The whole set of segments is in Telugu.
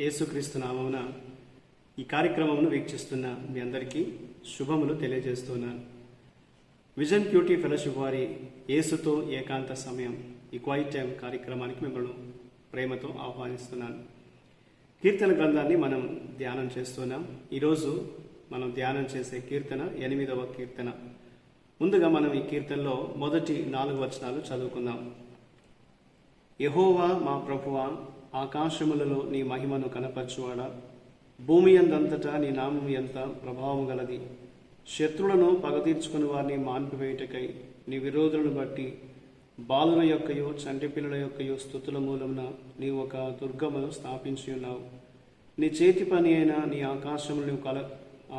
యేసుక్రీస్తు నామమున ఈ కార్యక్రమమును వీక్షిస్తున్న మీ అందరికీ శుభములు తెలియజేస్తున్నాను. విజన్ క్యూటీ ఫెలోషిప్ వారి యేసుతో ఏకాంత సమయం ఈ క్వైట్ టైం కార్యక్రమానికి మిమ్మల్ని ప్రేమతో ఆహ్వానిస్తున్నాను. కీర్తన గ్రంథాన్ని మనం ధ్యానం చేస్తున్నాం. ఈరోజు మనం ధ్యానం చేసే కీర్తన 8వ కీర్తన. ముందుగా మనం ఈ కీర్తనలో మొదటి 4 వచనాలు చదువుకుందాం. యెహోవా మా ప్రభువా, ఆకాశములలో నీ మహిమను కనపరచువాడా, భూమి యందంతటా నీ నామం ఎంత ప్రభావం గలది. శత్రులను పగతీర్చుకుని వారిని మాన్పివేయుటకై నీ విరోధులను బట్టి బాలుల యొక్కయో చంటి పిల్లల యొక్కయో స్తుతుల మూలమున నీవు ఒక దుర్గమును స్థాపించి ఉన్నావు. నీ చేతి పని అయిన నీ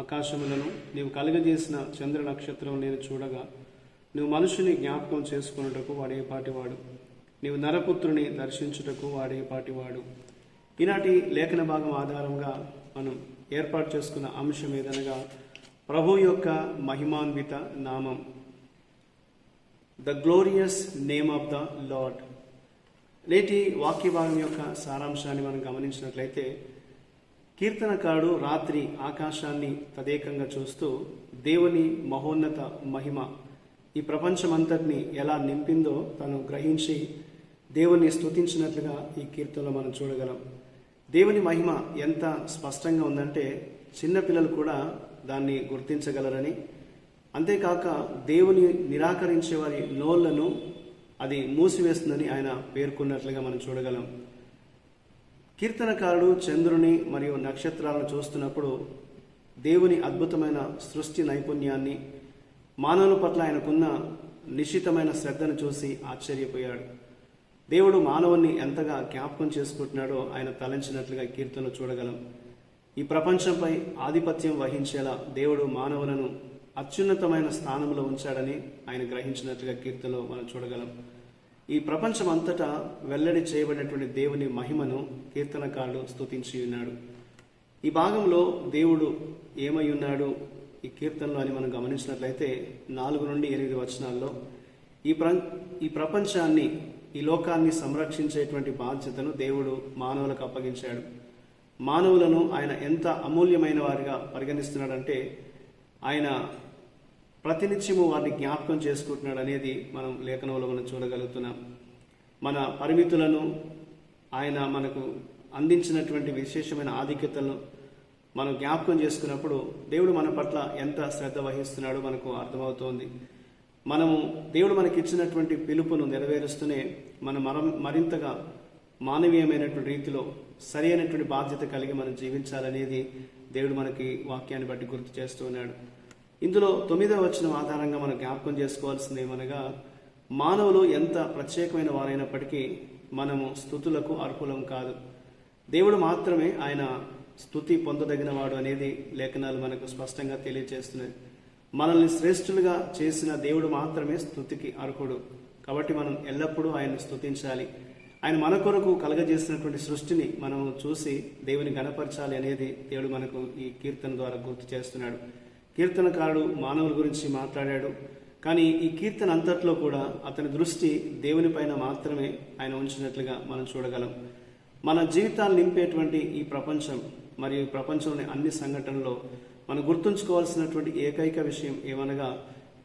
ఆకాశములను నీవు కలుగజేసిన చంద్ర నక్షత్రం నేను చూడగా, నువ్వు మనుషుని జ్ఞాపకం చేసుకున్నటకు వాడేపాటివాడు, నీవు నరపుత్రుని దర్శించుటకు వాడేపాటివాడు. ఈనాటి లేఖన భాగం ఆధారంగా మనం ఏర్పాటు చేసుకున్న అంశం ఏదనగా ప్రభు యొక్క మహిమాన్విత నామం, the glorious name of the lord. నేటి వాక్య భాగం యొక్క సారాంశాన్ని మనం గమనించినట్లయితే, కీర్తనకారుడు రాత్రి ఆకాశాన్ని తదేకంగా చూస్తూ దేవుని మహోన్నత మహిమ ఈ ప్రపంచమంతటిని ఎలా నింపిందో తను గ్రహించి దేవుని స్తుతించినట్లుగా ఈ కీర్తనలో మనం చూడగలం. దేవుని మహిమ ఎంత స్పష్టంగా ఉందంటే చిన్నపిల్లలు కూడా దాన్ని గుర్తించగలరని, అంతేకాక దేవుని నిరాకరించే వారి నోళ్లను అది మూసివేస్తుందని ఆయన పేర్కొన్నట్లుగా మనం చూడగలం. కీర్తనకారుడు చంద్రుని మరియు నక్షత్రాలను చూస్తున్నప్పుడు దేవుని అద్భుతమైన సృష్టి నైపుణ్యాన్ని, మానవుల పట్ల ఆయనకున్న నిశ్చితమైన శ్రద్ధను చూసి ఆశ్చర్యపోయాడు. దేవుడు మానవుని ఎంతగా జ్ఞాపకం చేసుకుంటున్నాడో ఆయన తలంచినట్లుగా కీర్తనలో చూడగలం. ఈ ప్రపంచంపై ఆధిపత్యం వహించేలా దేవుడు మానవులను అత్యున్నతమైన స్థానంలో ఉంచాడని ఆయన గ్రహించినట్లుగా కీర్తనలో మనం చూడగలం. ఈ ప్రపంచం అంతటా వెల్లడి చేయబడినటువంటి దేవుని మహిమను కీర్తనకారుడు స్తుతించి ఉన్నాడు. ఈ భాగంలో దేవుడు ఏమై ఉన్నాడు ఈ కీర్తనలో అని మనం గమనించినట్లయితే 4 నుండి 8 వచనాల్లో ఈ ప్రపంచాన్ని, ఈ లోకాన్ని సంరక్షించేటువంటి బాధ్యతను దేవుడు మానవులకు అప్పగించాడు. మానవులను ఆయన ఎంత అమూల్యమైన వారిగా పరిగణిస్తున్నాడంటే ఆయన ప్రతినిత్యము వారిని జ్ఞాపకం చేసుకుంటున్నాడు అనేది మనం లేఖనంలో మనం చూడగలుగుతున్నాం. మన పరిమితులను, ఆయన మనకు అందించినటువంటి విశేషమైన ఆధిక్యతలను మనం జ్ఞాపకం చేసుకున్నప్పుడు దేవుడు మన పట్ల ఎంత శ్రద్ధ వహిస్తున్నాడో మనకు అర్థమవుతోంది. మనము దేవుడు మనకిచ్చినటువంటి పిలుపును నెరవేరుస్తూనే మనం మరింతగా మానవీయమైనటువంటి రీతిలో సరి అయినటువంటి బాధ్యత కలిగి మనం జీవించాలనేది దేవుడు మనకి వాక్యాన్ని బట్టి గుర్తు చేస్తూ ఉన్నాడు. ఇందులో 9వ వచనం ఆధారంగా మనం జ్ఞాపకం చేసుకోవాల్సింది ఏమనగా, మానవులు ఎంత ప్రత్యేకమైన వారైనప్పటికీ మనము స్తుతులకు అర్హులం కాదు. దేవుడు మాత్రమే ఆయన స్తుతి పొందదగిన వాడు అనేది లేఖనాలు మనకు స్పష్టంగా తెలియజేస్తున్నాయి. మనల్ని శ్రేష్ఠులుగా చేసిన దేవుడు మాత్రమే స్తుతికి అర్హుడు. కాబట్టి మనం ఎల్లప్పుడూ ఆయన్ని స్తుతించాలి. ఆయన మన కొరకు కలగజేసినటువంటి సృష్టిని మనం చూసి దేవుని గణపరచాలి అనేది దేవుడు మనకు ఈ కీర్తన ద్వారా గుర్తు చేస్తున్నాడు. కీర్తనకారుడు మానవుల గురించి మాట్లాడాడు, కానీ ఈ కీర్తన అంతట్లో కూడా అతని దృష్టి దేవుని పైన మాత్రమే ఆయన ఉంచినట్లుగా మనం చూడగలం. మన జీవితాలు నింపేటువంటి ఈ ప్రపంచం మరియు ఈ ప్రపంచంలోని అన్ని సంఘటనల్లో మనం గుర్తుంచుకోవాల్సినటువంటి ఏకైక విషయం ఏమనగా,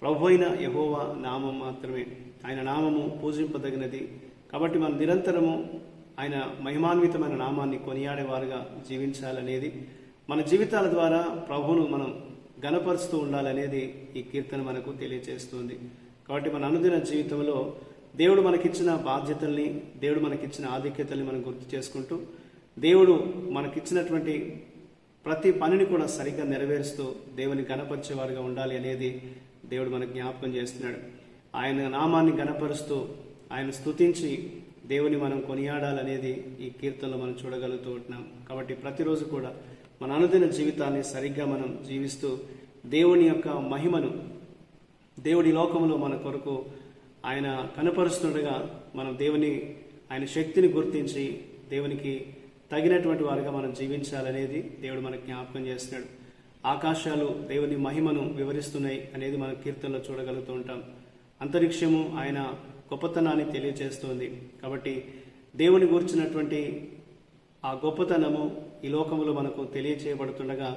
ప్రభు అయిన యెహోవా నామం మాత్రమే. ఆయన నామము పూజింపదగినది. కాబట్టి మనం నిరంతరము ఆయన మహిమాన్వితమైన నామాన్ని కొనియాడేవారుగా జీవించాలనేది, మన జీవితాల ద్వారా ప్రభువును మనం గణపరుస్తూ ఉండాలనేది ఈ కీర్తన మనకు తెలియజేస్తుంది. కాబట్టి మన అనుదిన జీవితంలో దేవుడు మనకిచ్చిన బాధ్యతల్ని, దేవుడు మనకిచ్చిన ఆధిక్యతల్ని మనం గుర్తు చేసుకుంటూ దేవుడు మనకిచ్చినటువంటి ప్రతి పనిని కూడా సరిగ్గా నెరవేరుస్తూ దేవుని గణపరిచేవారుగా ఉండాలి అనేది దేవుడు మనకు జ్ఞాపకం చేస్తున్నాడు. ఆయన నామాన్ని గణపరుస్తూ ఆయన స్తుతించి దేవుని మనం కొనియాడాలనేది ఈ కీర్తనలో మనం చూడగలుగుతూ ఉంటున్నాం. కాబట్టి ప్రతిరోజు కూడా మన అనుదిన జీవితాన్ని సరిగ్గా మనం జీవిస్తూ దేవుని యొక్క మహిమను, దేవుడి లోకంలో మన కొరకు ఆయన కనపరుస్తుండగా మనం ఆయన శక్తిని గుర్తించి దేవునికి తగినటువంటి వారిగా మనం జీవించాలనేది దేవుడు మనకు జ్ఞాపకం చేస్తున్నాడు. ఆకాశాలు దేవుని మహిమను వివరిస్తున్నాయి అనేది మన కీర్తనలో చూడగలుగుతూ ఉంటాం. అంతరిక్షము ఆయన గొప్పతనాన్ని తెలియజేస్తుంది. కాబట్టి దేవుని గూర్చినటువంటి ఆ గొప్పతనము ఈ లోకంలో మనకు తెలియచేయబడుతుండగా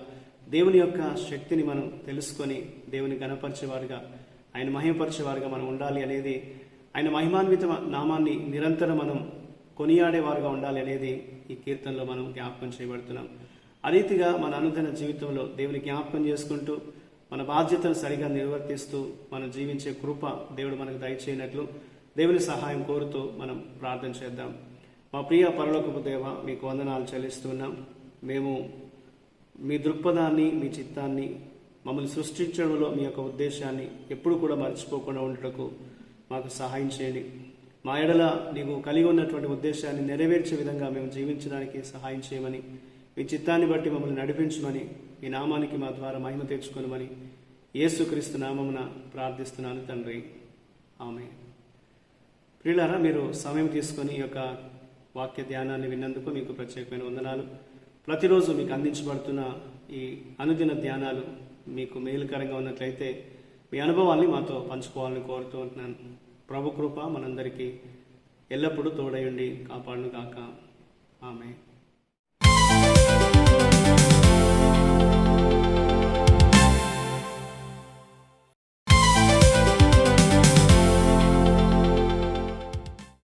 దేవుని యొక్క శక్తిని మనం తెలుసుకొని దేవుని గణపరిచేవారుగా, ఆయన మహిమపరిచేవారుగా మనం ఉండాలి అనేది, ఆయన మహిమాన్విత నామాన్ని నిరంతరం మనం కొనియాడేవారుగా ఉండాలి అనేది ఈ కీర్తనలో మనం జ్ఞాపకం చేయబడుతున్నాం. ఆ రీతిగా మన అనుదిన జీవితంలో దేవుని జ్ఞాపకం చేసుకుంటూ మన బాధ్యతలు సరిగా నిర్వర్తిస్తూ మనం జీవించే కృప దేవుడు మనకు దయచేయనట్లు దేవుని సహాయం కోరుతూ మనం ప్రార్థన చేద్దాం. మా ప్రియ పరలోకపు దేవ, మీకు వందనాలు చెల్లిస్తున్నాం. మేము మీ దృక్పథాన్ని, మీ చిత్తాన్ని, మమ్మల్ని సృష్టించడంలో మీ యొక్క ఉద్దేశాన్ని ఎప్పుడు కూడా మర్చిపోకుండా ఉండటకు మాకు సహాయం చేయండి. మా ఎడల నీకు కలిగి ఉన్నటువంటి ఉద్దేశాన్ని నెరవేర్చే విధంగా మేము జీవించడానికి సహాయం చేయమని, మీ చిత్తాన్ని బట్టి మమ్మల్ని నడిపించమని, మీ నామానికి మా ద్వారా మహిమ తెచ్చుకోనమని యేసుక్రీస్తు నామమున ప్రార్థిస్తున్నాను తండ్రి. ఆమేన్. ప్రియులారా, మీరు సమయం తీసుకొని ఈ యొక్క వాక్య ధ్యానాన్ని విన్నందుకు మీకు ప్రత్యేకమైన వందనాలు. ప్రతిరోజు మీకు అందించబడుతున్న ఈ అనుదిన ధ్యానాలు మీకు మేలుకరంగా ఉన్నట్లయితే మీ అనుభవాల్ని మాతో పంచుకోవాలని కోరుతూ ఉంటున్నాను. ప్రభు కృప మనందరికీ ఎల్లప్పుడూ తోడయుండి కాపాడును గాక. ఆమేన్.